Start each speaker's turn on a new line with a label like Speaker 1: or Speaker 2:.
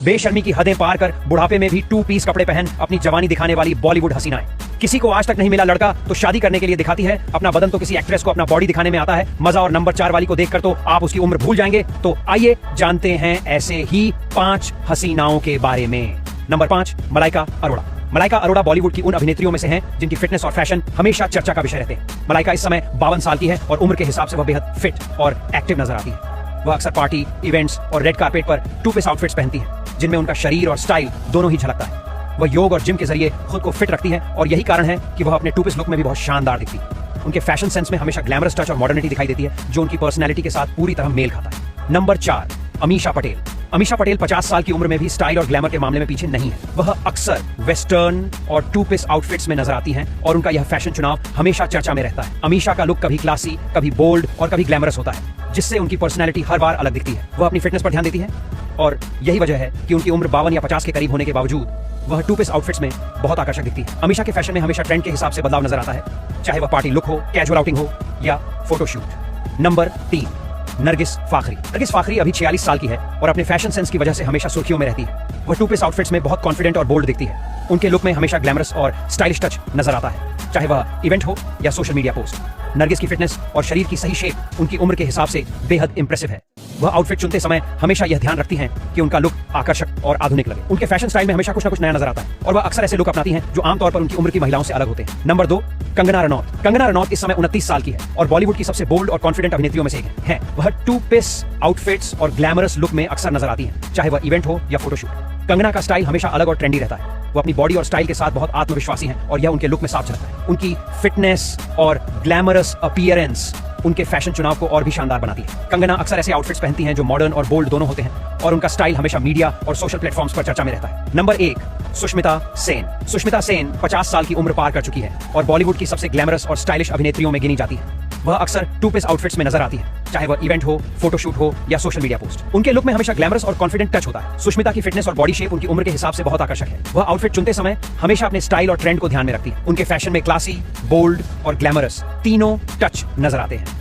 Speaker 1: बेशर्मी की हदें पार कर बुढ़ापे में भी 2 पीस कपड़े पहन अपनी जवानी दिखाने वाली बॉलीवुड हसीनाएं। किसी को आज तक नहीं मिला लड़का तो शादी करने के लिए दिखाती है अपना बदन, तो किसी एक्ट्रेस को अपना बॉडी दिखाने में आता है मजा, और नंबर 4 वाली को देखकर तो आप उसकी उम्र भूल जाएंगे। तो आइए जानते हैं ऐसे ही 5 हसीनाओं के बारे में। नंबर 5, मलाइका अरोड़ा। मलाइका अरोड़ा बॉलीवुड की उन अभिनेत्रियों में से हैं जिनकी फिटनेस और फैशन हमेशा चर्चा का विषय रहते हैं। मलाइका इस समय 52 साल की है और उम्र के हिसाब से वह बेहद फिट और एक्टिव नजर आती है। वह अक्सर पार्टी, इवेंट्स और रेड कार्पेट पर 2 पीस आउटफिट्स पहनती है जिनमें उनका शरीर और स्टाइल दोनों ही झलकता है। वह योग और जिम के जरिए खुद को फिट रखती है और यही कारण है कि वह अपने 2 पीस लुक में भी बहुत शानदार दिखती है। उनके फैशन सेंस में हमेशा ग्लैमरस टच और मॉडर्निटी दिखाई देती है जो उनकी पर्सनैलिटी के साथ पूरी तरह मेल खाता है। नंबर 4, अमीषा पटेल। अमीषा पटेल 50 साल की उम्र में भी स्टाइल और ग्लैमर के मामले में पीछे नहीं है। वह अक्सर वेस्टर्न और 2 पीस आउटफिट्स में नजर आती हैं और उनका यह फैशन चुनाव हमेशा चर्चा में रहता है। अमीषा का लुक कभी क्लासी, कभी बोल्ड और कभी ग्लैमरस होता है, जिससे उनकी पर्सनैलिटी हर बार अलग दिखती है। वह अपनी फिटनेस पर ध्यान देती है और यही वजह है कि उनकी उम्र 52 या 50 के करीब होने के बावजूद वह 2 पीस आउटफिट्स में बहुत आकर्षक दिखती है। अमीषा के फैशन में हमेशा ट्रेंड के हिसाब से बदलाव नजर आता है, चाहे वह पार्टी लुक हो, कैजुअल आउटिंग हो या फोटोशूट। नंबर 3, नरगिस फाखरी। नरगिस फाखरी अभी 46 साल की है और अपने फैशन सेंस की वजह से हमेशा सुर्खियों में रहती है। वह 2 पीस आउटफिट्स में बहुत कॉन्फिडेंट और बोल्ड दिखती है। उनके लुक में हमेशा ग्लैमरस और स्टाइलिश टच नजर आता है, चाहे वह इवेंट हो या सोशल मीडिया पोस्ट। नरगिस की फिटनेस और शरीर की सही शेप उनकी उम्र के हिसाब से बेहद इंप्रेसिव है। वह आउटफिट चुनते समय हमेशा यह ध्यान रखती हैं कि उनका लुक आकर्षक और आधुनिक लगे। उनके फैशन स्टाइल में हमेशा कुछ ना कुछ नया नजर आता है और वह अक्सर ऐसे लुक अपनाती हैं जो आमतौर पर उनकी उम्र की महिलाओं से अलग होते हैं। नंबर 2, कंगना रनौत। कंगना रनौत इस समय 29 साल की है और बॉलीवुड की सबसे बोल्ड और कॉन्फिडेंट अभिनेत्रियों में से एक है। वह 2 पीस आउटफिट्स और ग्लैमरस लुक में अक्सर नजर आती हैं, चाहे वह इवेंट हो या फोटोशूट। कंगना का स्टाइल हमेशा अलग और ट्रेंडी रहता है। वो अपनी बॉडी और स्टाइल के साथ बहुत आत्मविश्वासी हैं और यह उनके लुक में साफ झलकता है। उनकी फिटनेस और ग्लैमरस अपीयरेंस उनके फैशन चुनाव को और भी शानदार बनाती है। कंगना अक्सर ऐसे आउटफिट्स पहनती हैं जो मॉडर्न और बोल्ड दोनों होते हैं और उनका स्टाइल हमेशा मीडिया और सोशल प्लेटफॉर्म्स पर चर्चा में रहता है। नंबर 1, सुष्मिता सेन। सुष्मिता सेन 50 साल की उम्र पार कर चुकी है और बॉलीवुड की सबसे ग्लैमरस और स्टाइलिश अभिनेत्रियों में गिनी जाती है। वह अक्सर 2 पीस आउटफिट्स में नजर आती है, चाहे वह इवेंट हो, फोटोशूट हो या सोशल मीडिया पोस्ट। उनके लुक में हमेशा ग्लैमरस और कॉन्फिडेंट टच होता है। सुष्मिता की फिटनेस और बॉडी शेप उनकी उम्र के हिसाब से बहुत आकर्षक है। वह आउटफिट चुनते समय हमेशा अपने स्टाइल और ट्रेंड को ध्यान में रखती है। उनके फैशन में क्लासी, बोल्ड और ग्लैमरस तीनों टच नजर आते हैं।